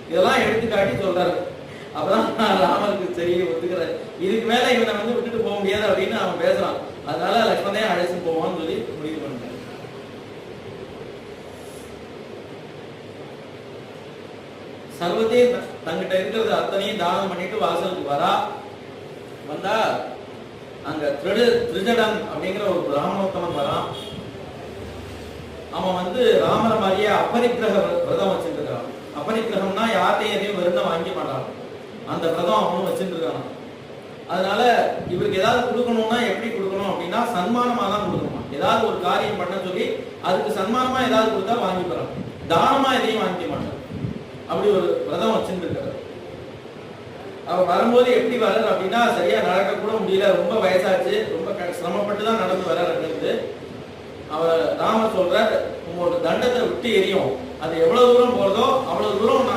இதெல்லாம் எடுத்துக்காட்டி சொல்றாரு. அப்பதான் ராமருக்கு சரி ஒத்துக்கிறார். இதுக்கு மேல இவனை வந்து விட்டுட்டு போக முடியாது அப்படின்னு அவன் பேசுறான். அதனால லக்ஷ்மணனையும் அழைச்சு போவான்னு சொல்லி முடிவு பண்ணிட்டான். சர்வத்தையும் தங்கிட்ட இருக்கிறது அத்தனையும் தானம் பண்ணிட்டு வாசலுக்கு வந்தா அங்க திருஜடன் அப்படிங்கிற ஒரு பிராமணோத்தமன் வரான். அவன் வந்து ராமர மாதிரியே அப்பரிக்கிரக விரதம் வச்சுட்டு இருக்கான். அப்பரிக்கிரகம்னா யார்ட்டையும் எதையும் விருந்தம் வாங்கி மாட்டான். அந்த விரதம் அவனும் வச்சுட்டு இருக்கான். அதனால இவருக்கு ஏதாவது கொடுக்கணும்னா எப்படி கொடுக்கணும் அப்படின்னா சன்மானமா தான் கொடுக்கணுமா. ஏதாவது ஒரு காரியம் பண்ண சொல்லி அதுக்கு சன்மானமா ஏதாவது கொடுத்தா வாங்கி போறான். தானமா எதையும் வாங்கிக்க மாட்டான். அப்படி ஒரு விரதம் வச்சுட்டு இருக்காரு. அவர் வரும்போது எப்படி வர்றாரு அப்படின்னா சரியா நடக்க கூட முடியல, ரொம்ப வயசாச்சு, ரொம்ப சிரமப்பட்டு தான் நடந்து வர்றாரு. அவர் ராமர் சொல்ற உங்களோட தண்டத்தை விட்டு எரியும், அது எவ்வளவு தூரம் போறதோ அவ்வளவு தூரம்